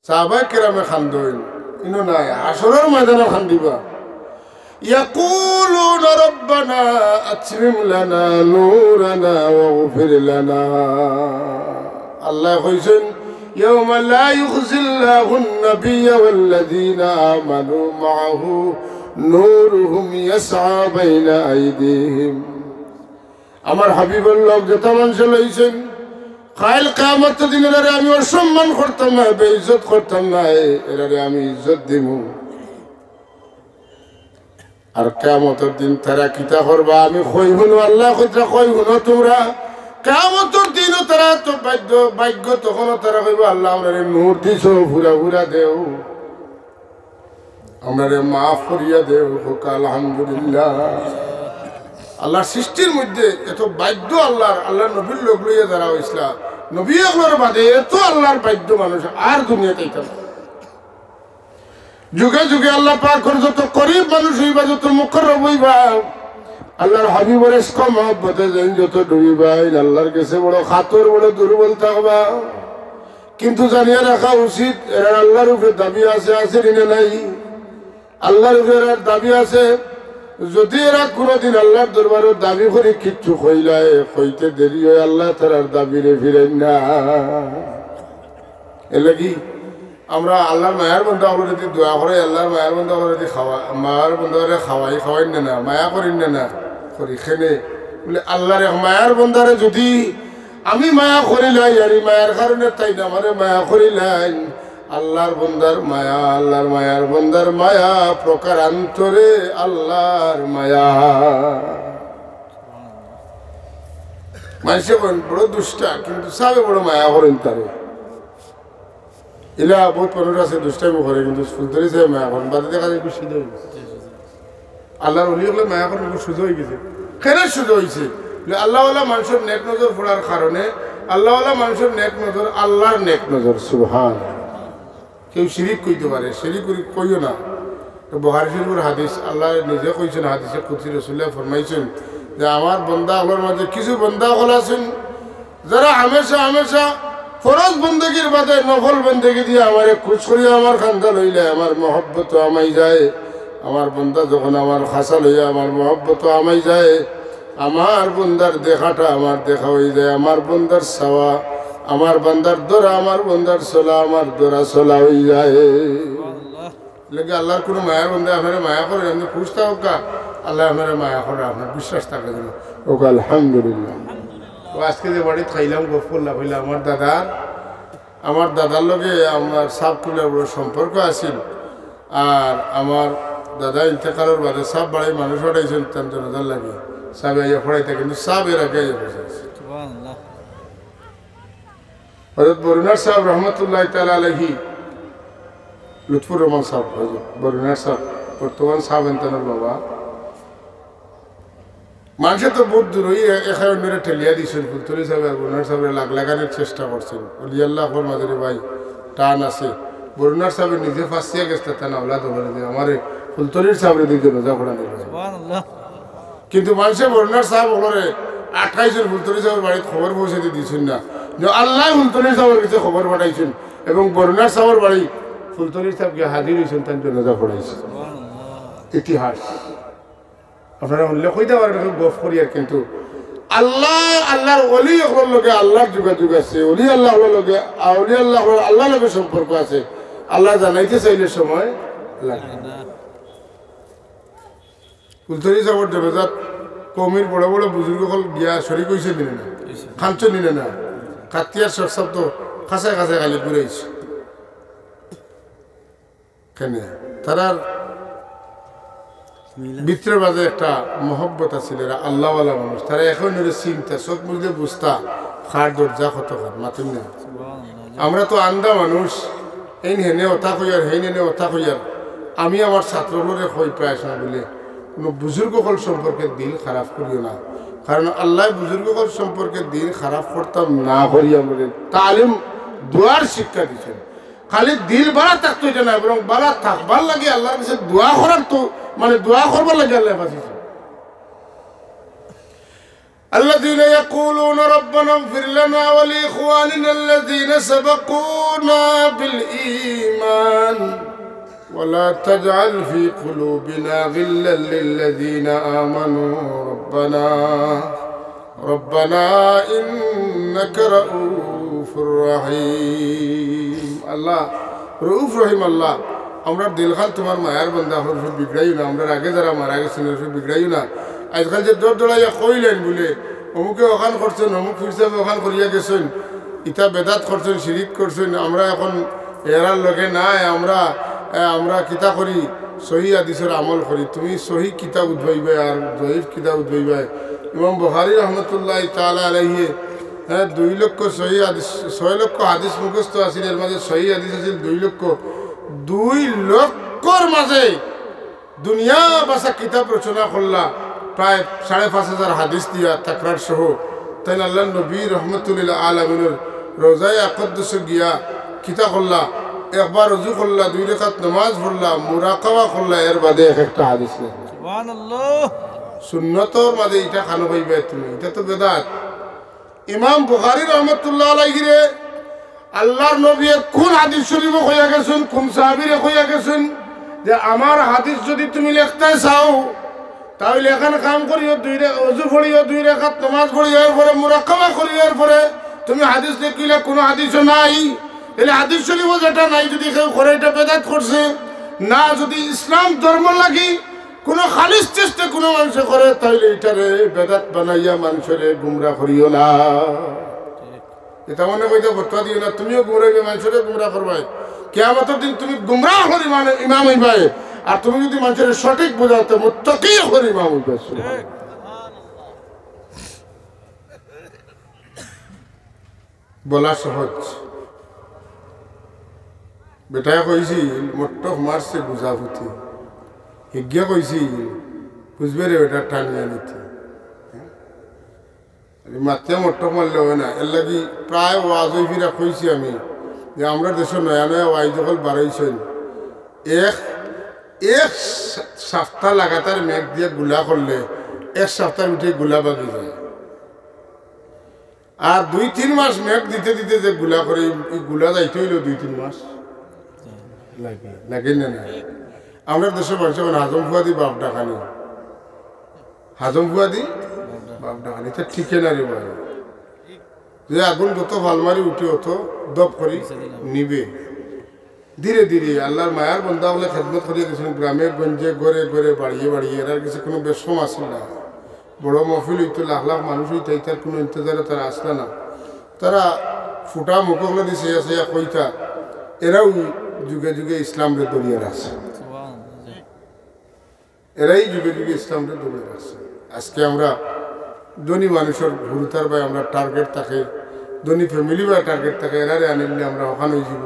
সাহাবায়ে কেরামে খান্দইন ইনো নাই হাসরের ময়দানে খান্দিবা يقولون ربنا أتمم لنا نورنا واغفر لنا الله يقول يوم لا يخزي الله النبي والذين آمنوا معه نورهم يسعى بين أيديهم আমার হাবিবুল্লাহ যেটা মানুষ লইছেন কাল কিয়ামত দিনের আমি ওর সম্মান করতাম না বেইজ্জত করতাম না এরারে আমি ইজ্জত দিমু আর কিয়ামতের দিন তারা কিতা করবা আমি কই হলো আল্লাহ কইতা কই হলো তোমরা কিয়ামতের দিন তারা তো ভাগ্য তখন তারা কইবা আল্লাহ আমারে নূর দিছো পুরা পুরা দেও আমারে মাফ করিয়া দেও আলহামদুলিল্লাহ আল্লাহর সৃষ্টির মধ্যে এত বাধ্য আল্লাহর নবীর লোক লইয়া যারা হইছিল নবী একলার বাদে এত আল্লাহর বাধ্য মানুষ আর দুনিয়াতে এটা যুগে যুগে আল্লাহ পাক যত করিম মানুষ হইবা যত মুকররম হইবা আল্লাহর হাবিবের ইশক মহব্বতে যত ডুবিবা আল্লাহর কাছে বড় খাতর বড় দুর্বল থাকবা কিন্তু জানিয়ে রাখা উচিত এরা আল্লাহর উপরে দাবি আছে না নাই আল্লাহর উপরে দাবি আছে যদি এরা কোনোদিন আল্লাহর দরবারে দাবি করে কিচ্ছু কইলায় কইতে দেরি হয় আল্লাহ তার দাবিরে ফিরেন না এলে কি আমরা আল্লাহর মায়ার বন্ধা হলো যদি দোয়া করে আল্লাহর মায়ার বন্ধা হলো যদি মায়ার বন্ধা করে খাওয়াই না মায়া করেন না করি খেনে বলে আল্লাহর মায়ার বন্ধারে যদি আমি মায়া করিলাই আর মায়ার কারণে তাই না আমার মায়া করিলাই আল্লাহর বন্দার মায়া আল্লাহর মায়ার বন্দার মায়া প্রকারান্তরে আল্লাহর মায়া মানুষে বড় দুষ্টা কিন্তু সাবে বড় মায়া করেন তারে এলা বহুত মানুষ আছে দুষ্টামি করে কিন্তু ফুলতরি সাহেব মায়া করেন বাদে দেখা যায় একটু সুযোগ হয়ে গেছে আল্লাহর অলি হলে মায়া করেন একটু সুযোগ হয়ে গেছে কেন সুযোগ হয়েছে আল্লাহওয়ালা মানুষের নেক নজর পড়ার কারণে আল্লাহওয়ালা মানুষের নেক নজর আল্লাহর নেক নজর সুবহান কেউ শিরিক কইতে পারে শিরিক কইও না তো বুখারী শরীফের হাদিস আল্লাহ নিজে কইছেন হাদিসে কুদসি রাসূলুল্লাহ ফরমাইছেন যে আমার বান্দা হলোর মাঝে কিছু বান্দা হল আছেন যারা হামেশা ফরজ বন্দেগীর বাদে নফল বন্দেগী দিয়ে আমারে খুশ করিয়া আমার খান্দা লইলে আমার মহব্বত আমাই যায় আমার বান্দা যখন আমার খাসা লইয়া আমার মহব্বত আমাই যায় আমার বন্দার দেখাটা আমার দেখা হয়ে যায় আমার বন্দার ছাওয়া আমার বান্দার দোরা আমার বন্দার সোলা আমার দোরা সোলা হয়ে যায় লেগে আল্লাহর কোনো মায়ার বন্ধে আপনারা মায়া করে আপনি খুশ থাকুক আল্লাহ আপনারা মায়া করে আপনার বিশ্বাস থাকে যেন ওকে আলহামদুলিল্লাহ তো আজকে যে বাড়িতে খাইলাম গপ করলাম হইলাম আমার দাদার লগে আমার সাপ তুলার বড় সম্পর্ক আছিল আর আমার দাদা ইন্তেকালের বাদে সাপ বাড়ির মানুষ হটাইছেন তার জনদার লাগে সাপ আইয়া ফড়াইতে কিন্তু সাপ এর আগে আইয়া বসে আছে হযরত বরুনার সাহেব রহমতুল্লাহ তাআলা আলাইহি লুৎফুর রহমান সাহেব হযরত বরুনার সাহেব বর্তমান সাহেব এনতানোর বাবা মানুষে তো বহুত দূর হয়ে এখানে মেরে ঠেলিয়া দিয়েছেন ফুলতলি সাহেব আর বরুনার সাহেবের লাগানোর চেষ্টা করছেন অলি আল্লাহর মাঝে ভাই টান আছে বরুনার সাহেব নিজে ফাঁসিয়া গেছে তা না ওলাদ বলে যে আমার ফুলতলির সাহেবের দিকে রোজা পড়া নেই কিন্তু মানুষে বরুনার সাহেব ওরে 28 জন ফুলতলি সাহেবের বাড়িতে খবর পৌঁছে দিয়েছেন না যে আল্লাহ ফুলতলি সাহেবের কাছে খবর পাঠাইছেন এবং বরুনার সাহেবের বাড়ি ফুলতলি সাহেবকে হাজির হয়েছেন তার জন্য রোজা পড়াইছে ইতিহাস আপনারা উল্লেখ হইতে পারেন গফ করি আর কিন্তু আল্লাহর অলি হলোর লগে আল্লাহর যোগাযোগ আছে অলি আল্লাহ হলোর লগে অলি আল্লাহ আল্লাহর লগে সম্পর্ক আছে আল্লাহ জানাইতে চাইলে সময় লাগে না ফুলতলি সাহেবের জনজাত কমির বড় বড় বুজুর্গ হল গিয়া শরিক হয়েছে নিলে না খাঞ্চ নিলে না কাতিয়ার সব তো খাঁচায় খালি ঘুরেছে কেন তারার ভিতরের মাঝে একটা মহব্বত আছে এরা আল্লাহওয়ালা মানুষ তারা এখন চিন্তা চোখ মুখে বুঝতা খার দরজা কত খার মাতুন না আমরা তো আন্দা মানুষ এই হেনে ওথা কইয়ার হেন হেনে ওথা কইয়ার আমি আমার ছাত্রগুলোরে কই প্রায় সময় বলে কোনো বুজুর্গকল সম্পর্কে দিল খারাপ করিও না কারণ আল্লাহ বুজুর্গকল সম্পর্কে দিল খারাপ করতাম না করি আমাদের তালিম দোয়ার শিক্ষা দিচ্ছেন খালি দিল বাড়া থাকতো এটা না বরং বাড়া থাকবার লাগে আল্লাহর কাছে দোয়া করার তো মানে দোয়া করবার লাগে আল্লাহ বাঁচিয়েছে الذين يقولون ربنا اغفر لنا ولإخواننا الذين سبقونا بالإيمان ولا تجعل في قلوبنا غلا للذين آمنوا ربنا إنك رؤوف رحيم الله রউফ রহিম আল্লাহ আমরা দিলখাল তোমার মায়ার বান্দা হরফে বিগড়াইও না আমরা আগে যারা মারা গেছেন হরফে বিগড়াইও না আজকাল যে দর দৌড়াইয়া কইলেন বলে অমুকে ওখান করছেন অমুক ফিরসাবে ওখান করিয়া গেছেন ইটা বেদাত করছেন শিরিক করছেন আমরা এখন এরার লগে নাই আমরা কিতা করি সহি হাদিসের আমল করি তুমি সহি কিতাব উদ্ভাইবে আর জয়ীফ কিতাব উদ্ভাইবে ইমাম বুখারী রহমতুল্লাহ তাআলা আলাইহি 2 লক্ষ সহি হাদিস 6 লক্ষ হাদিস মুখস্থ আছিল এর মাঝে সহি হাদিস আছিল 2 লক্ষর মাঝে দুনিয়া বাসা কিতাব রচনা করলা প্রায় 5,500 হাদিস দিয়া তাকরার সহ তাই আল্লাহ নবী রহমতুল্লাহ আলামিনের রোজায়ে আকদ্দুস গিয়া কিতা করলা একবার ওযু করলা 2 রাকাত নামাজ পড়লা মুরাকাবা করলা এর বাদে একটা হাদিস সুবহানাল্লাহ সুন্নতর মাঝে এটা খানো পাইবে তুমি এটা তো বেদাত ইমাম বুখারী রহমতুল্লাহ আলাইহি রে আল্লাহর নবী কোন হাদিস শরীফ কইয়া গেছেন কোন সাহাবীরে কইয়া গেছেন যে আমার হাদিস যদি তুমি লিখতে চাও তাহলে এখানে কাম করিও 2 ওযু পড়িও 2 রাকাত নামাজ পড়িও এরপরে মুরাকাবা করিও এরপরে তুমি হাদিস লিখিলে কোনো হাদিসও নাই তাহলে হাদিস শরীফ যেটা নাই যদি কেউ করে এটা বেদাত করছে না যদি ইসলাম ধর্ম লাগি কোনো খালিস চেষ্টা কোনো মানুষ করে তাহলে এটারে বেদাত বানাইয়া মানুষের গুমরা করিও না এটা মনে কইতে ফতোয়া দিও না তুমিও গুমরাইবে মানুষের গুমরা করবাই কিয়ামতের দিন তুমি গুমরা হরি মানে ইমাম হইবাই আর তুমি যদি মানুষের সঠিক বোঝাতে মুত্তাকি হরি ইমাম হইবে বলা সহজ বেটা কইছি মট্টক মারছে বুঝাবুতি হিজ্ঞা কইছি বুঝবে রে বেটা টানিয়া নিতে মাত্রে মট্টক মারলে হয় না এর লাগি প্রায় ওয়াজ ফিরা কইছি আমি যে আমরা দেশের নয়া নয়া ওয়াইজ যখন বাড়াইছেন এক সপ্তাহ লাগাতার মেঘ দিয়ে গুলা করলে 1 সপ্তাহ উঠে গুলা বাগি যায় আর 2-3 মাস মেঘ দিতে দিতে যে গুলা করে এই গুলা যাইতে হইল 2-3 মাস লাগে না আমরা দেশের মানুষ এখন হাজম ফুয়াদি বাপ ডাকানি হাজম ফুয়াদি বাপ ডাকানি এটা ঠিকে না রে ভাই যে আগুন যত ভালমারি উঠে হতো দপ করি নিবে ধীরে ধীরে আল্লাহর মায়ার বন্ধা বলে খেদমত করিয়ে গেছিলেন গ্রামে গঞ্জে ঘরে ঘরে বাড়িয়ে বাড়িয়ে এরার কিছু কোনো বেশম আসল না বড় মহফিল হইতো লাখ লাখ মানুষ হইতে তার কোনো ইন্তজারে তারা আসলে না তারা ফুটা মুখগুলো দিছে আছে কইতা এরাও যুগে যুগে ইসলামরে দরিয়ে রাখছে এরাই যুগে যুগে ইসলামরে দরিয়ে রাখছে আজকে আমরা ধনী মানুষের ভুরুতার ভাই আমরা টার্গেট থাকে ধনী ফ্যামিলি বা টার্গেট থাকে এরারে আনিলে আমরা ওখানে যাব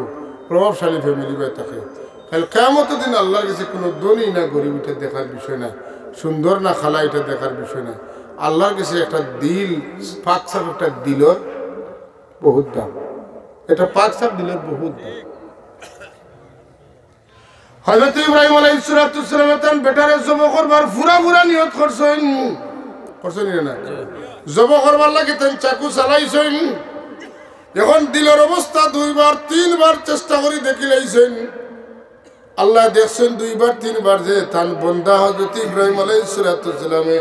প্রভাবশালী ফ্যামিলি বা থাকে কাল কিয়ামতের দিন আল্লাহর কাছে কোনো ধনী না গরিব এটা দেখার বিষয় না সুন্দর না খালা এটা দেখার বিষয় না আল্লাহর কাছে একটা দিল পাক সাফ একটা দিলর বহুত দাম এটা পাক সাফ দিলের বহুত দাম হযরত ইব্রাহিম আলাইহিস সালাম বেটারে জবাই করবার পুরা নিয়ত করছেন না জবাই করবার লাগি তেন চাকু চালাইছেন যখন দিলের অবস্থা 2বার 3বার চেষ্টা করে দেখিলাইছেন আল্লাহ দেখছেন 2বার 3বার যে তান বন্দা হযরত ইব্রাহিম আলাইহিস সালামে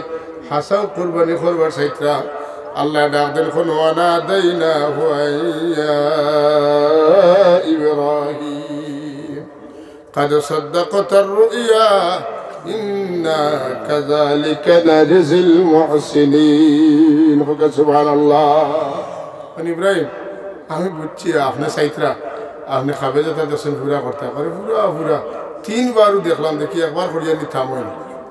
হাসাও কুরবানি করবার চাইতা আল্লাহ ডাক দেন কোন ওয়ানা দাইনা হুয়া ইব্রাহিম قد صدقت الرؤيا إنا كذلك نجزي المحسنين سبحان الله ইব্রাহিম আমি বুঝছি আপনি সাইতরা আপনি খাবে যেটা দেখছেন পুরা করতে পারে পুরা 3বারও দেখলাম দেখি একবার করিয়া নিতাম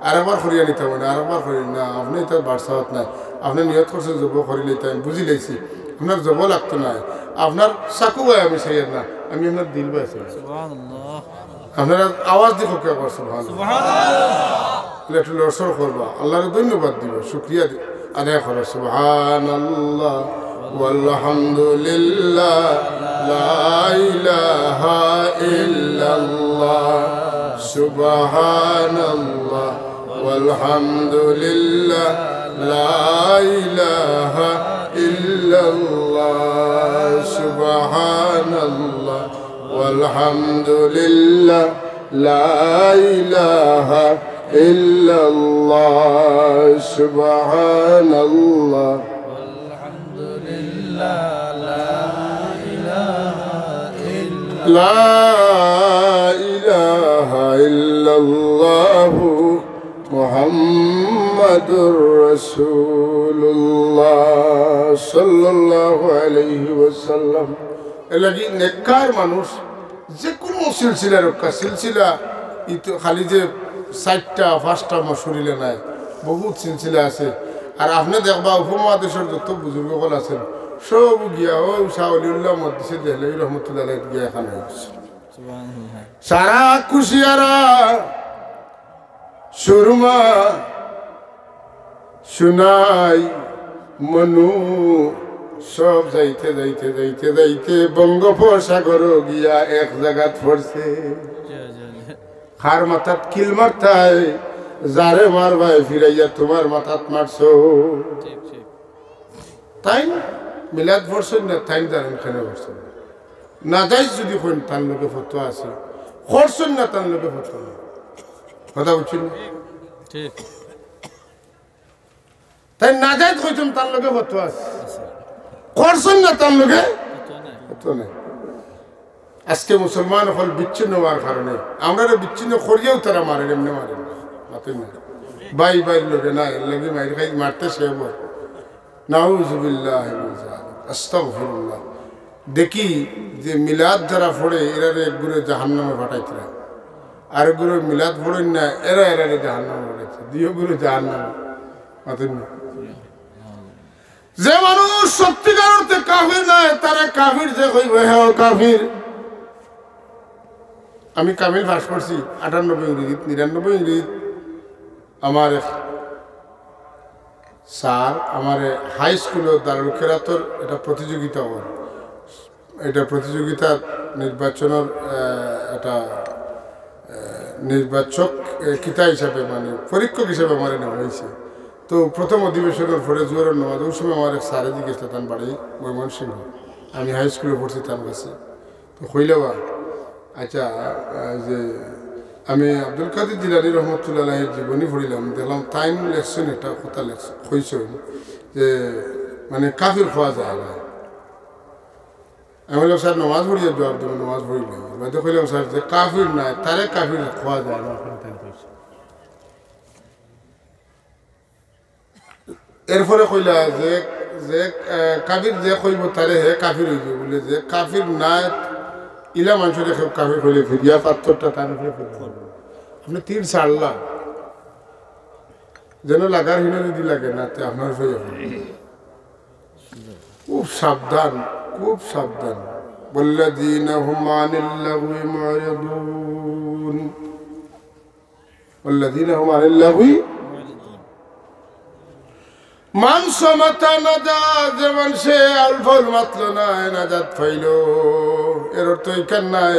আর একবার করিয়া নিতাম আর একবার করি না আপনি তো বার্সাত নাই আপনি নিয়ত করছেন জব করিলে তাই বুঝি লাইছি আপনার জব লাগতো না আপনার চাকু ভাই আমি সাইয়ার না আমি আপনার দিল ভাই সুবহানাল্লাহ আপনারা আওয়াজ দিব কে করছেন সুবহানাল্লাহ একটু লড়সড় করবা আল্লাহর ধন্যবাদ দিব শুকরিয়া আদায় করো সুবহানাল্লাহ ওয়ালহামদুলিল্লাহ লা ইলাহা ইল্লাল্লাহ সুবহানাল্লাহ ওয়ালহামদুলিল্লাহ লা ইলাহা ইল্লাল্লাহ সুবহানাল্লাহ walhamdulillah la ilaha illallah subhanallah walhamdulillah la ilaha illallah muhammadur rasulullah sallallahu alayhi wasallam এলাকি নেককার মানুষ যে কোনো সিলসিলা রক্ষা সিলসিলা খালি যে 4টা 5টা মশুরিলে নাই বহুত সিলসিলা আছে আর আপনি দেখবা উপমহাদেশের যত বুজুর্গসকল আছেন সব গিয়া ও শাহলিউল্লাহ মদ্দিসে দেহলভী রহমতুল্লাহ গিয়া এখানে হয়েছে সারা কুশিয়ারা সুরমা সুনাই মনু সব যাইতে যাইতে যাইতে যাইতে বঙ্গোপসাগর গিয়া এক জায়গাত পড়ছে খার মাথাত কিল মারতায় যারে মারবাই ফিরাইয়া তোমার মাথাত মারছো তাই মিলাদ পড়ছেন না তাই জানেন কেন পড়ছেন না যাই যদি কোন তার লোকে ফতোয়া আছে করছেন না তার লোকে ফতোয়া কথা বুঝছেন ঠিক তাই না যাই কইছেন তার লোকে ফতোয়া আছে করছেন না তার লোকে ফতোয়া নাই আজকে মুসলমান হল বিচ্ছিন্ন হওয়ার কারণে আমরা বিচ্ছিন্ন করিয়েও তারা মারেন এমনি মারেন মাতেন না বাই বাইর লোকে না এর লোকে মাইর খাই মারতে সে বল নাউজুবিল্লাহ আস্তাগফিরুল্লাহ দেখি যে মিলাদ যারা পড়ে এরা এক গুরু জাহান্নামে পাঠাইছিলাম আর গুরু মিলাদ পড়েন না এরা জাহান্নামে পাঠাইছে দুই গুরু জাহান্নামে মাতেন না যে মানুষ সত্যিকার অর্থে কাফির নয় তারা কাফির যে কইবে হ্যাঁ কাফির আমি কামিল পাস করছি 98 ইংরেজি 99 ইংরেজি আমার স্যার আমার হাই স্কুলের দারুল খেরাতর এটা প্রতিযোগিতা হল এটা প্রতিযোগিতা নির্বাচনের এটা নির্বাচক কিতা হিসাবে মানে পরীক্ষক হিসাবে আমার নেওয়া হয়েছে তো প্রথম অধিবেশনের পরে জোয়ারের নামাজ ওই সময় আমার এক স্যারে জিজ্ঞেস তার বাড়ি ময়মনসিংহ আমি হাই স্কুলে পড়ছি তার কাছে তো হইলেবা আচ্ছা যে আমি আব্দুল কাদের জিলানী রহমতুল্লাহের জীবনী পড়িলাম দেখলাম টাইম লেখছেন একটা কথা লেখছেন হয়েছেন যে মানে কাফির খাওয়া যায় না আমি বললাম স্যার নমাজ পড়িয়ে জবাব দেবো নমাজ পড়িলাম বাদে কইলাম স্যার যে কাফির নাই তারে কাফির খাওয়া যায় না এরপরে কইলা যে যে কাফির যে কইব তারে হে কাফির হইব বলে যে কাফির নাই ইলা মানুষের কাফির হইলে ফিরিয়া পাথরটা তার উপরে আপনি তীর ছাড়লা যেন লাগার হিনে যদি লাগে না তে আপনার হয়ে খুব সাবধান খুব সাবধান والذين هم عن اللغو معرضون والذين هم عن اللغو মান সমতা নাজাত যেমন সে আলফল মাতল না নাজাত ফাইল এর অর্থ এখান নাই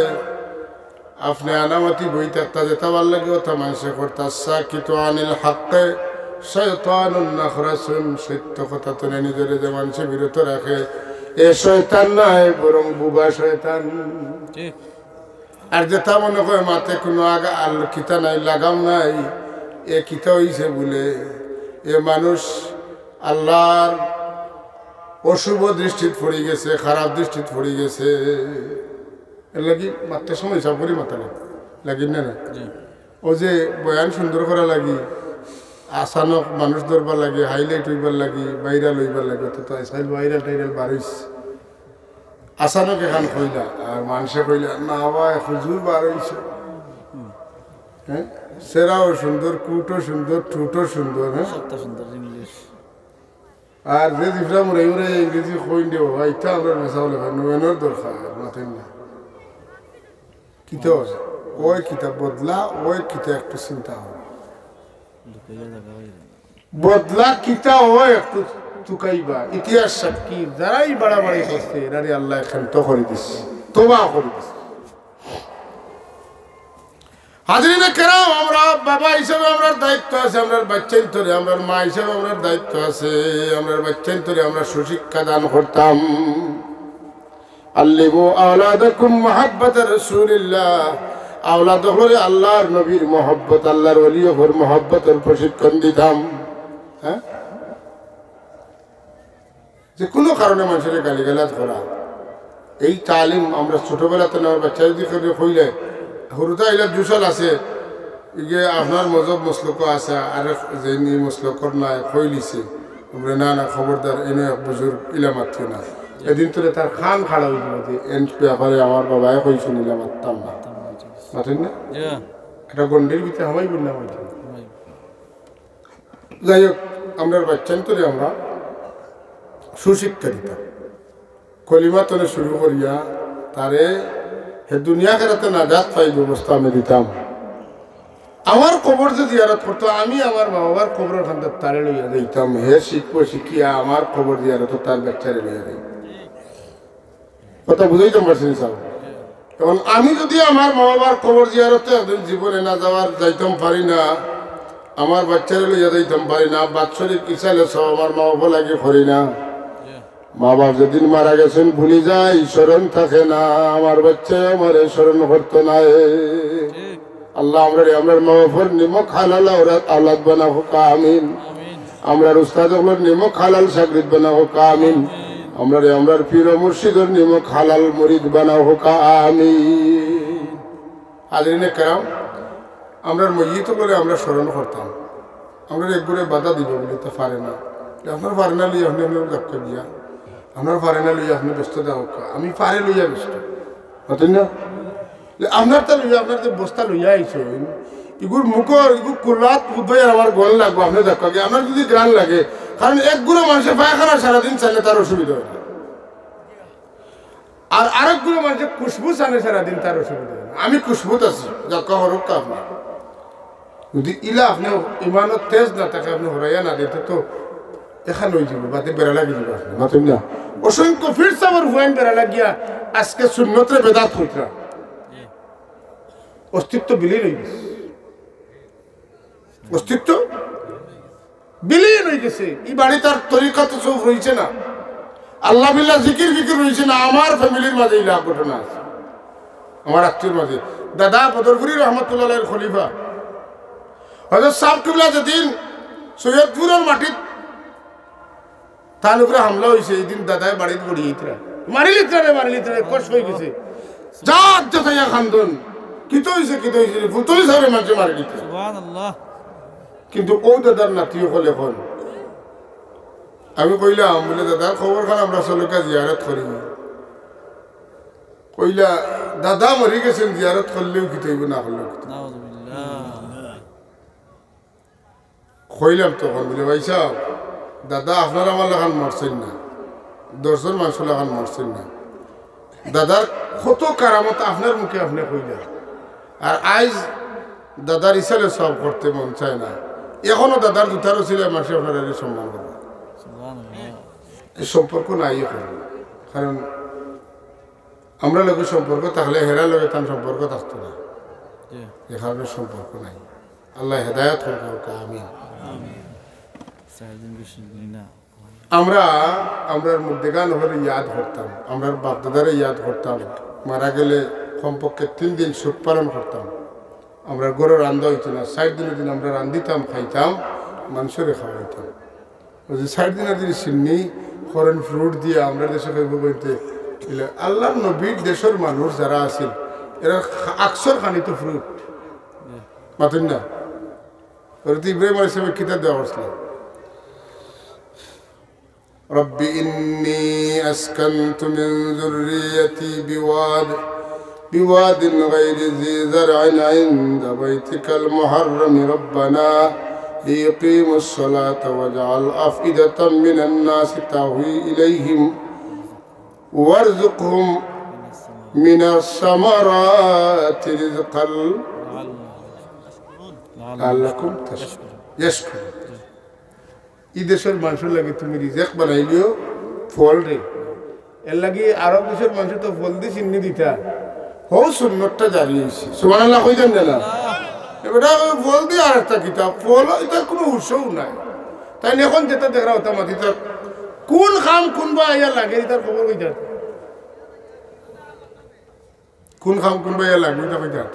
আপনি আনামতি বই থাকতা যেতে ভাল লাগে ওটা মানুষে করতা সাকিত আনিল হাক্কে শয়তানুন নাখরাসুন সত্য কথা তো নিজের যে মানুষে বিরত রাখে এ শয়তান নাই বরং বুবা শয়তান আর যেটা মনে করে মাতে কোনো আগা আল কিতা নাই লাগাম নাই এ কিতা হইছে বলে এ মানুষ আল্লাহর অশুভ দৃষ্টিত পড়ে গেছে খারাপ দৃষ্টিত পড়ে গেছে এর লাগি মাত্র সময় হিসাব করি মাথা লাগি না না ও যে বয়ান সুন্দর করা লাগি আসানক মানুষ ধরবার লাগে হাইলাইট হইবার লাগি ভাইরাল হইবার লাগে তো আইসাইল ভাইরাল টাইরাল বাড়িস আসানক এখান কইলা আর মানুষে কইলা না ভাই হুজুর বার হইছে হ্যাঁ সেরাও সুন্দর কুটও সুন্দর ঠুটও সুন্দর হ্যাঁ আর যে জিফরা মুরাই মুরাই ইংরেজি কইন দেব এটা আমরা মেসা বলে নোয়েনের দরকার মাথেন না কিতাব ওই কিতাব বদলা ওই কিতাব একটু চিন্তা হবে বদলা কিতা ওই একটু তুকাইবা ইতিহাস সাক্ষী যারাই বাড়াবাড়ি করছে এরারে আল্লাহ ক্ষান্ত করে দিচ্ছে তোবা করে দিচ্ছে হাজরিনে কেরাম, আমরা বাবা হিসেবে আমরা দায়িত্ব আছে, আমরা বাচ্চার ধরে, আমরা মা হিসেবে আমরা দায়িত্ব আছে, আমরা বাচ্চার ধরে আমরা সুশিক্ষা দান করতাম। আল্লিমু আওলাদাকুম মুহাব্বাত রাসূলিল্লাহ, আওলাদ হলে আল্লাহর নবীর মহব্বত, আল্লাহর ওলিয়র মহব্বতের প্রশিক্ষণ দিতাম। হ্যাঁ, যে কোনো কারণে মানুষের গালিগালাজ করা, এই তালিম আমরা ছোটবেলাতে নেওয়ার বাচ্চা যদি হইলে হরুতা ইলার জুসাল আছে, ইগে আপনার মজব মসলক আছে, আর যে মসলকর নাই হইলিছে, না না খবরদার এনে বুজুর্গ ইলা মাত্র না। এদিন তোরে তার খান খাড়া হয়ে যাবে যে এন ব্যাপারে আমার বাবাই কইছে নিলা মারতাম না, মাতেন না, এটা গন্ডির ভিতরে হামাই বললাম। যাই হোক, আমরা বাচ্চান তোরে আমরা সুশিক্ষা দিতাম, কলিমা তোরে শুরু করিয়া তারে হে দুনিয়া খেলাতে নাজাত পাই ব্যবস্থা আমি দিতাম। আমার কবর যে জিয়ারত করতো, আমি আমার মা বাবার কবরের খান তারে লইয়া দিতাম, হে শিখবো শিখিয়া আমার কবর জিয়ারত তার বাচ্চারে লইয়া দিই। কথা বুঝাইতাম পারছি সাহেব। এখন আমি যদি আমার মা বাবার কবর জিয়ারতে জীবনে না যাইতাম পারি না, আমার বাচ্চারে লইয়া যাইতাম পারি না, বাৎসরিক ইসালে সব আমার মা বাবা লাগে করি না, মা বাপ যেদিন মারা গেছেন ভুলি যায়, স্মরণ থাকে না, আমার বাচ্চা আমার স্মরণ করতো না। আল্লাহ আমরা মা বাবার নিমক হালাল আওলাদ বানা হোক আমিন, আমরা উস্তাদ নিমক হালাল সাকরিত বানা হোক আমিন, আমরা পীর মুর্শিদের নিমক হালাল মুরিদ বানা হোক আমিন। হাজরিনে কেরাম, আমরা মইয়িত করে আমরা স্মরণ করতাম, আমরা একবারে বাধা দিব বলে তা পারে না, আপনার পারে না লইয়া আপনি আপনার ডাক্তার দিয়া, আপনার পারে না লইয়া আপনি ব্যস্ত দেওয়া, আমি পারে লইয়া ব্যস্ত হতেন না, আপনার তা লইয়া আপনার যে বস্তা লইয়া আইস এগুর মুখর এগুলো কোলাত বুধবাই আমার গল লাগবো, আপনি দেখা গিয়ে আমার যদি গ্রান লাগে, কারণ একগুলো মানুষের পায়খানা সারাদিন চাইলে তার অসুবিধা হয় না, আর আরেকগুলো মানুষের খুশবু চানে সারাদিন তার অসুবিধা হয় না। আমি খুশবুত আছি দেখা হরক আপনার যদি ইলা আপনি ইমানত তেজ না থাকে, আপনি হরাইয়া না দিতে তো এখানে হয়ে যাবে, বাতে বেড়া লাগিয়ে যাবে আপনি মাতুন না। অসংখ্য ফির সাবর হুয়াইন বেড়া লাগিয়া আজকে সুন্নতরে বেদাত হইতরা অস্তিত্ব বিলীন হয়ে গেছে, অস্তিত্ব বিলীন হয়ে গেছে। এই বাড়ি তার তরিকাতে সব রয়েছে না, আল্লাহ বিল্লাহ জিকির ফিকির রয়েছে না। আমার ফ্যামিলির মাঝে এই লাভ ঘটনা আছে, আমার আত্মীয়র মাঝে। দাদা বদরপুরি রহমতুল্লাহ খলিফা হযরত সাহেব কিবলা যেদিন সৈয়দপুরের মাটিত তার উপরে হামলা হয়েছে, এই দিন দাদায় বাড়িতে গড়িয়েছিলেন, মারিলিত্রা কষ্ট হয়ে গেছে, জাত যথাইয়া খান্দন কিতো হয়েছে ফুলতলি সাহেবের মানুষে মারি দিতে। কিন্তু ও দাদার নাতিও হলে এখন আমি কইলাম বলে দাদার খবর খান আমরা চলকা জিয়ারত করি, কইলা দাদা মরি গেছেন, জিয়ারত করলেও কি তৈব না করলেও কইলাম তখন বলে ভাই সাহেব দাদা আপনার আমার লাগান মরছেন না, 10 জন মানুষ লাগান মরছেন না, দাদার কত কারামত আপনার মুখে আপনি কইলা, আর আজ দাদার ইসালে সব করতে মন চায় না, এখনো দাদার জুতারও ছিল মানুষের আপনার সম্মান করবে, এই সম্পর্ক নাই এখন। কারণ আমরা লোকের সম্পর্ক থাকলে হেরা লোকের তার সম্পর্ক থাকতো না, এখানে সম্পর্ক নাই। আল্লাহ হেদায়ত হোক আমিন। আমরার মধ্যে গান হলে ইয়াদ করতাম, আমরা বাপদাদারে ইয়াদ করতাম, মারা গেলে কমপক্ষে 3 দিন শোক পালন করতাম। আমরা গরু রান্ধা হইতো না, 60 দিনের দিন আমরা রান্ধিতাম, খাইতাম, মানুষেরে খাওয়াইতাম। ওই যে 60 দিনের দিন সিন্নি ফরেন ফ্রুট দিয়ে আমরা দেশে খাইব বলতে আল্লাহর নবীর দেশের মানুষ যারা আছিল এরা আকসর খানিত ফ্রুট মাতুন না, ইব্রাহিম আলাইহিস সালামের কিতাব দেওয়া হয়েছিল رب إني أسكنت من ذريتي بواد غير ذي زرع عند بيتك المحرم ربنا ليقيموا الصلاة واجعل أفئدة من الناس تهوي إليهم وارزقهم من الثمرات رزقا لعلكم يشكرون। এই দেশের মানুষের লাগে তুমি রিজেক বানাইলিও ফল রে, এর লাগে আরব দেশের মানুষ তো ফল দিয়ে চিহ্নি দিতা হো সুন্নতটা জারি হয়েছে। সুবহানাল্লাহ কইতেন না এবার ফল দিয়ে আর একটা কিতাব ফল এটার কোনো উৎসও নাই তাই এখন যেটা দেখা হতাম মাতিতে কোন খাম কোনবা আইয়া লাগে এটার খবর কই যায় কোন খাম কোনবা আইয়া লাগে এটা কই যায়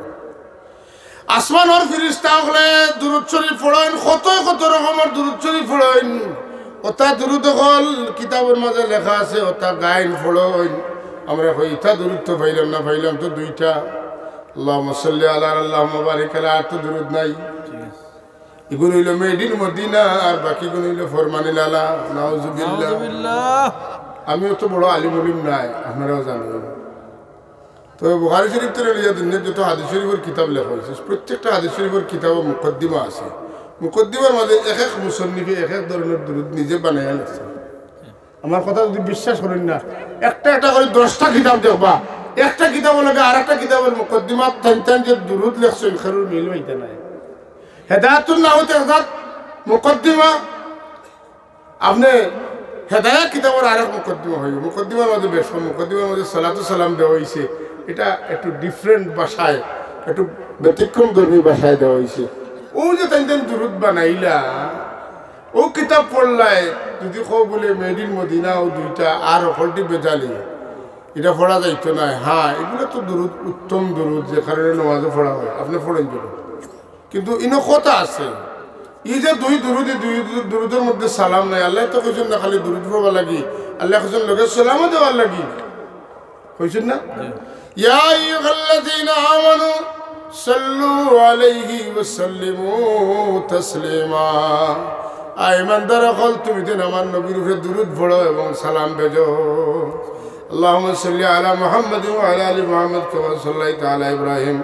আসমানের ফিরিস্তা হলে দুরূদ শরীফ পড়েন কত কত রকমের দুরূদ শরীফ পড়েন ওটা দুরূদ হল কিতাবের মাঝে লেখা আছে ওটা গাইন পড়েন আমরা কই ইটা দুরূদ তো পাইলাম তো দুইটা আল্লাহুম্মা সাল্লি আলা আল্লাহুম্মা বারিক আলা আর তো দুরূদ নাই এগুলো হইল মেড ইন মদিনা আর বাকিগুলো হইল ফরমানিল আলা নাউজুবিল্লাহ আমিও তো বড় আলিম উলিম নাই আপনারাও জানেন তো বুখারী শরীফ থেকে লিয়া দুনিয়ার যত হাদিস শরীফের কিতাব লেখা হয়েছে প্রত্যেকটা হাদিস শরীফের কিতাবে মুকদ্দিমা আছে মুকদ্দিমার মাঝে এক এক মুসন্নিফে এক এক ধরনের দুরূদ নিজে বানাইয়া লিখছে আমার কথা যদি বিশ্বাস করেন না একটা একটা করে 10টা কিতাব দেখবা একটা কিতাব লাগে আর একটা কিতাবের মুকদ্দিমা টান যে দুরূদ লেখছেন খেরুর মিল হইতে নাই হেদায়াতুন নাহতে হেদায়াত মুকদ্দিমা আপনি হেদায়াত কিতাবের আরেক মুকদ্দিমা হইবে মুকদ্দিমার মধ্যে বেশ মুকদ্দিমার মধ্যে সালাতু সালাম দেওয়া হয়েছে এটা একটু ডিফারেন্ট ভাষায় একটু ব্যতিক্রম ধর্মী ভাষায় দেওয়া হয়েছে ও যে তাই দুরূদ বানাইলা ও কিতাব পড়লাই যদি কো বলে মেড ইন মদিনা ও দুইটা আর হলটি বেজালি এটা পড়া যাইতো না হ্যাঁ এগুলো তো দুরূদ উত্তম দুরূদ যে কারণে নামাজে পড়া হয় আপনি পড়েন দুরূদ কিন্তু ইনো কথা আছে এই যে দুই দুরুদের মধ্যে সালাম নাই আল্লাহ তো কইছেন না খালি দুরুদ পড়বা লাগি আল্লাহ কইছেন লোকে সালামও দেওয়ার লাগি কইছেন না ইয়া আইয়ুহাল্লাযীনা আমানু সাল্লু আলাইহি ওয়া সাল্লিমু তাসলিমা আইমানদার হল তুমি দেন আমার নবীর উপরে দুরুদ পড়ো এবং সালাম ভেজো আল্লাহুম্মা সাল্লি আলা মুহাম্মাদ ওয়া আলা আলি মুহাম্মাদ কামা সাল্লাইতা আলা ইব্রাহিম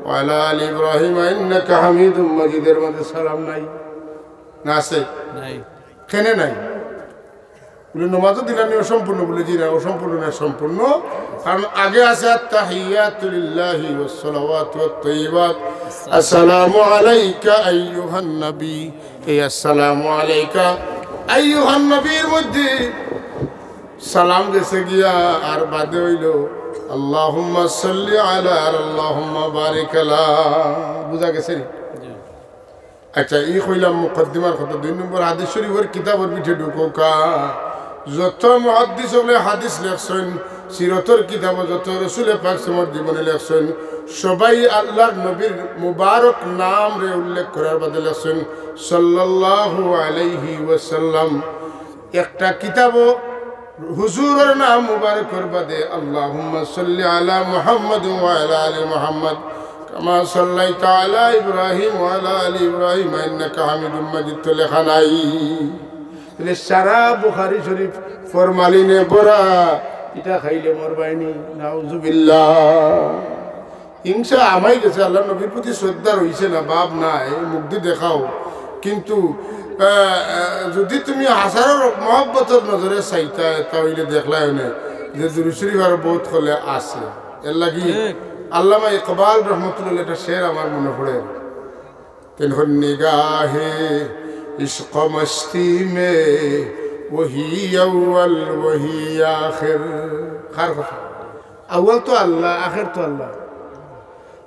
ওয়ালা আলি ইব্রাহিম ইন্নাকা হামিদুম মাজিদের মধ্যে সালাম নাই না আছে নাই কেনে নাই বলে নামাজও দিলানি অসম্পূর্ণ বলে জি না অসম্পূর্ণ না সম্পূর্ণ কারণ আগে আছে আত-তাহিয়াতু লিল্লাহি ওয়াস সালাওয়াতু ওয়াত তাইয়্যিবাত আসসালামু আলাইকা আইয়ুহান নবী এই আসসালামু আলাইকা আইয়ুহান নবীর মধ্যে সালাম গেছে গিয়া আর বাদে হইল আল্লাহুম্মা সাল্লি আলা আল্লাহুম্মা বারিক আলা বুঝা গেছে আচ্ছা এই কইলাম মুকদ্দিমার কথা 2 নম্বর হাদিস শরীফের কিতাবের পিঠে ঢুকোকা যত মুহাদ্দিস হলে হাদিস লেখছেন সিরতের কিতাব যত রাসূল পাক সাল্লাল্লাহু আলাইহি জীবনে লেখছেন সবাই আল্লাহর নবীর মুবারক নাম রে উল্লেখ করার বদলে লেখছেন সাল্লাল্লাহু আলাইহি ওয়াসাল্লাম একটা কিতাবও হুজুরের নাম মুবারকের বাদে আল্লাহুম্মা সাল্লি আলা মুহাম্মাদ ওয়া আলা আলি মুহাম্মাদ কামা সাল্লাইতা আলা ইব্রাহিম ওয়া আলা আলি ইব্রাহিম ইন্নাকা হামিদুম মাজিদ তো লেখা নাই তাহলে সারা বুখারী শরীফ ফরমালিনে ভরা এটা খাইলে মরবাইনি নাউজুবিল্লাহ হিংসা আমাই গেছে আল্লাহ নবীর প্রতি শ্রদ্ধা রইছে না বাপ নাই মুগ্ধি দেখাও কিন্তু যদি তুমি হাজারো মহব্বতের নজরে চাইতা তাহলে দেখলাই না যে দুরূদ শরীফ আর বহুত হলে আছে এর লাগি আল্লামা ইকবাল রহমতুল্লাহ একটা শের আমার মনে পড়ে তেনখন নিগাহে ইশক মস্তি মে ওহি আউয়াল ওহি আখির খার কথা আউয়াল তো আল্লাহ আখির তো আল্লাহ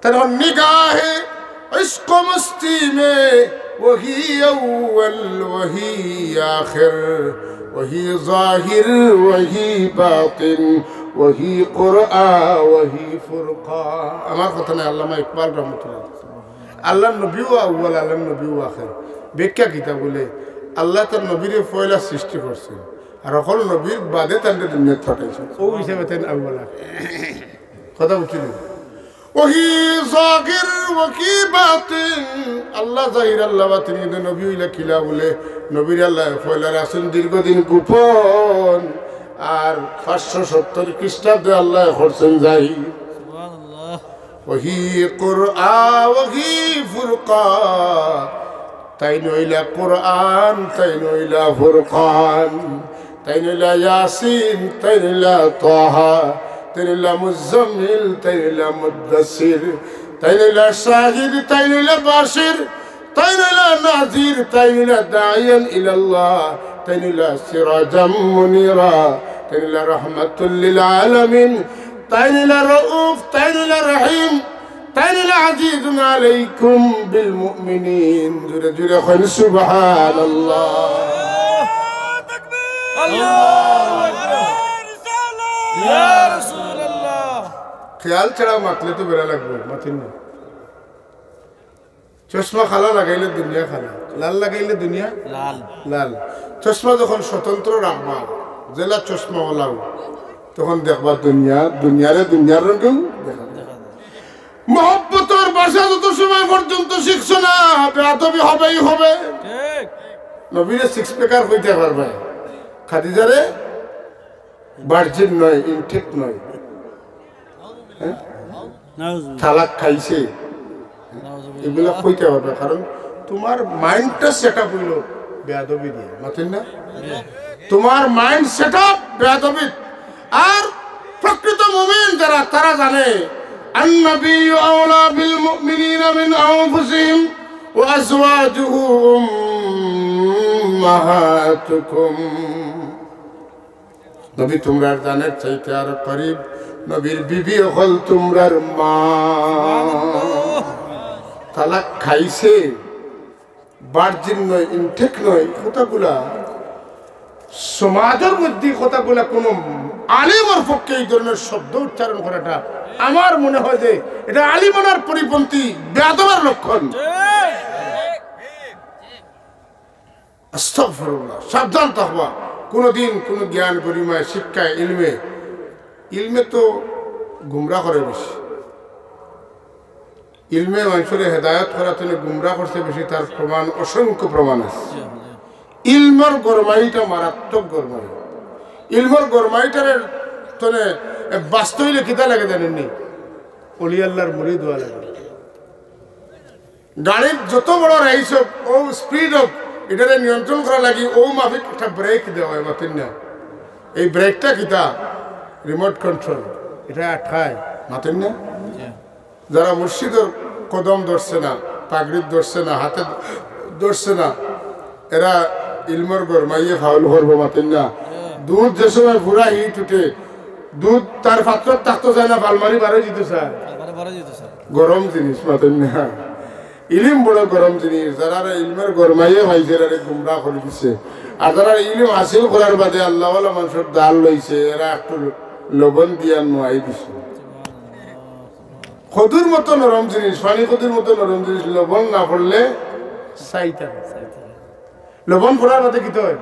তেনখন নিগাহে ইশক মস্তি মে وہی اول وہی آخر وہی ظاہر وہی باطن وہی قرآن وہی فرقان আমার কথা না আল্লামা ইকবাল রহমাতুল্লাহ আল্লাহর নবীও আউয়াল আল্লাহর নবীও আখির ব্যাখ্যা কিতা বলে আল্লাহ তার নবীরে পয়লা সৃষ্টি করছেন আর সকল নবীর বাদে তাদের দুনিয়াত পাঠাইছেন ও হিসাবে তাই আউয়াল কথা বুঝলেন ওহি জাহির ওহি বাতিন আল্লাহ জাহির আল্লাহ বাতিন কিন্তু নবী হইলা খিলা বলে নবীর আল্লাহ পয়লা রাসূল দীর্ঘদিন গোপন আর 570 খ্রিস্টাব্দে আল্লাহ করছেন জাহির সুবহানাল্লাহ ওহি কুরআন ওহি ফুরকান তাই নইলা কুরআন তাই নইলা ফুরকান তাই নইলা ইয়াসিন তাই নইলা তাহা تیرلا مزمل تیرلا مدثر تیرلا شاهد تیرلا باشر تیرلا ناظر تیرلا داعيا الى الله تیرلا سراجا منيرا تیرلا رحمة للعالمين تیرلا رؤوف تیرلا رحيم تیرلا আজিজুন আলাইকুম বিল মুমিনিন জুরে জুরে কইন সুবহানাল্লাহ আল্লাহু আকবার ইয়া রাসূলুল্লাহ খেয়াল ছাড়া মাতলে তো বেড়া লাগবে মাতিন না চশমা খালা লাগাইলে দুনিয়া খালা লাল লাগাইলে দুনিয়া লাল লাল চশমা যখন স্বতন্ত্র রাখবা জেলা চশমা ওলাও তখন দেখবা দুনিয়ারে দুনিয়ার রঙেও দেখা মহব্বতের ভাষা যত সময় পর্যন্ত শিখছো না বেয়াদবি হবেই হবে ঠিক নবীরে সিক্স প্যাকার হইতে পারবে খাদিজারে ভার্জিন নয় ইনটেক নয় তালাক খাইছে এগুলো কইতে হবে কারণ তোমার মাইন্ডটা সেট আপ হইল বেয়াদবি দিয়ে মাতেন না তোমার মাইন্ড সেট আপ বেয়াদবি আর প্রকৃত মুমিন যারা তারা জানে আন-নবী আওলা বিল মুমিনিনা মিন আনফুসিহিম ওয়া আজওয়াজুহু উম্মাহাতুকুম নবী তোমরার জানের চাইতে আর করিব নবীর বিবি হল তোমরার মা তালাক খাইছে ভার্জিন নয় ইনটেক নয় কথাগুলা সমাজের মধ্যে কথাগুলা কোনো আলিমের পক্ষে এই ধরনের শব্দ উচ্চারণ করাটা আমার মনে হয় যে এটা আলিমানার পরিপন্থী বেয়াদবের লক্ষণ আস্তাগফিরুল্লাহ সাবধান থাকবা কোনোদিন কোনো জ্ঞান গরিমায় শিক্ষায় ইলমে তো গুমরা করে বেশি ইলমে মানুষের হেদায়ত করার জন্য গুমরা করছে বেশি তার প্রমাণ অসংখ্য প্রমাণ আছে ইলমর গরমাইটা মারাত্মক গরমাই ইলমর গরমাইটার তনে বাস্তবে কিতা লাগে জানেননি অলি আল্লাহর মুরিদ হওয়া লাগে গাড়ির যত বড় রাইস হোক ও স্পিড হোক এটারে নিয়ন্ত্রণ করা লাগি ও মাফিক একটা ব্রেক দেওয়া হয় মাতিন না এই ব্রেকটা কিতা রিমোট কন্ট্রোল এটা আটকায় মাতেন না যারা মুর্শিদের কদম ধরছে না পাগড়ির ধরছে না হাতে ধরছে না এরা ইলমর গরমাইয়ে ফাউল করবো মাতেন না দুধ যে সময় পুরা হিট উঠে দুধ তার পাত্র থাকতে চায় না পালমারি বারো যেতে চায় গরম জিনিস মাতেন না ইলিম বড় গরম জিনিস যারা ইলমের গরমাইয়ে ভাইছে এরা গুমরা করে দিচ্ছে আর যারা ইলিম হাসিল করার বাদে আল্লাহ মানুষের দাল লইছে এরা একটু লবণ দিয়া নোয়াই দিছে খদুর মতো নরম জিনিস পানি খদুর মতো নরম জিনিস লবণ না পড়লে সাইতা লবণ পড়ার বাদে কি হয়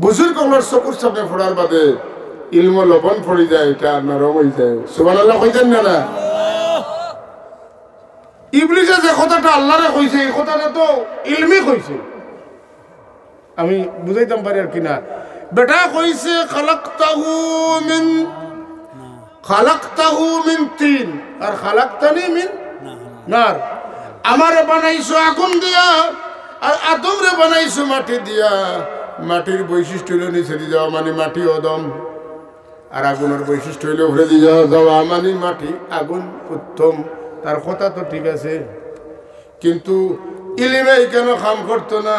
বুজুর্গ কমলার চকুর সামনে পড়ার বাদে ইলম লবণ পড়ে যায় এটা নরম হয়ে যায় সুবহানাল্লাহ কইতেন না ইবলিসে যে কথাটা আল্লাহরে কইছে এই কথাটা তো ইলমি কইছে আমি বুঝাইতাম পারি আর কিনা বেটা কইছে খালাকতাহু মিন তিন আর খালাকতানি মিন নার আমারে বানাইছো আগুন দিয়া আর আদমরে বানাইছো মাটি দিয়া মাটির বৈশিষ্ট্য হইল নিচে দিয়ে যাওয়া মানে মাটি অদম আর আগুনের বৈশিষ্ট্য হইল উপরে দিয়ে যাওয়া মানে মাটি আগুন উত্তম তার কথা তো ঠিক আছে কিন্তু ইলিমে কেন কাম করতো না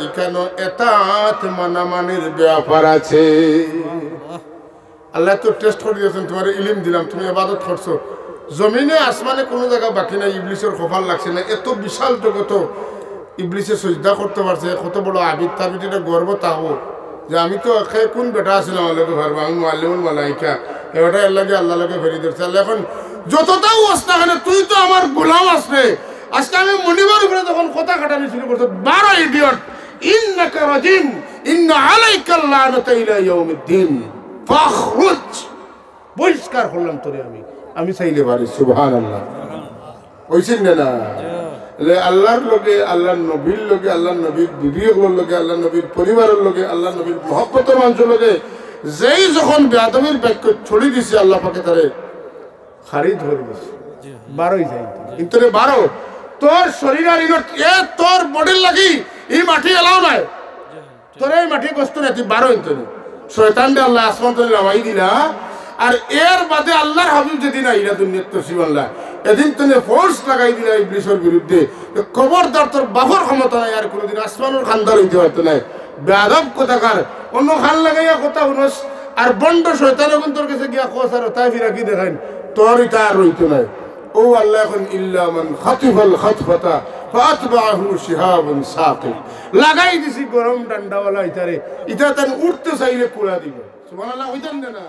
এখানে এতাত মানামানির ব্যাপার আছে আল্লাহ তো টেস্ট করে দিয়েছেন তোমার ইলিম দিলাম তুমি ইবাদত করছো জমিনে আসমানে কোনো জায়গা বাকি নাই ইবলিসের কপাল লাগছে না এত বিশাল জগত ইবলিসে সজদা করতে পারছে কত বড় আবিদ তার ভিতরে গর্ব তাও যে আমি তো কোন বেটা আছিলাম আমার লোকে ভারবো আমি মাল্লিমুল মালাইকা এবারটা এর লাগে আল্লাহ লোকে ফেরি ধরছে আল্লাহ এখন যতটাও অবস্থা কেন তুই তো আমার গোলাম আসবে আজকে আমি মনিবার উপরে যখন কথা কাটানি শুরু করছো 12 ইডিয়ট ইন্নাকা রাজিম ইন্না আলাইকা লানাতা ইলা ইয়াউমিদ্দিন ফাখরুজ বহিষ্কার করলাম তোরে আমি চাইলে পারি সুবহানাল্লাহ ওইছেন না আল্লাহর লগে আল্লাহর নবীর লগে আল্লাহর নবীর বিবিগুলোর লগে আল্লাহর নবীর পরিবারের লগে আল্লাহর নবীর মহব্বতের মানুষের লগে যেই যখন বেয়াদবির বাক্য ছড়ি দিছে আল্লাহ পাকে তারে খারিজ করে দিছে 12ই যাই ইন্তরে 12 তোর শরীর আর তোর বডির লাগি এই মাটি এলাও নাই তোর এই মাটি কষ্ট নাই তুই 12 ইন্তরে শয়তানকে আল্লাহ আসমান থেকে নামাই দিলা আর এর বাদে আল্লাহর হাবিব যেদিন আইলা দুনিয়ার তসিব আল্লাহ এদিন তুমি ফোর্স লাগাই দিলা ইবলিসের বিরুদ্ধে খবরদার তোর বাফর ক্ষমতা নাই আর কোনোদিন আসমানের খানদার হইতে পারতো না বেয়াদব কথাকার অন্য খান লাগাইয়া কথা শুনস আর বন্ড শয়তানও কিন্তু তোর কাছে গিয়া কোস আর তাই ফিরা কি দেখাইন তোর এটা আর রইতো নাই ও আল্লাহ এখন ইল্লা মান খাতিফাল খাতফাতা ফাতবাহু শিহাবুন সাকিব লাগাই দিছি গরম ডান্ডাওয়ালা ইতারে ইতা তান উঠতে চাইলে পুরা দিব সুবহানাল্লাহ হইতান না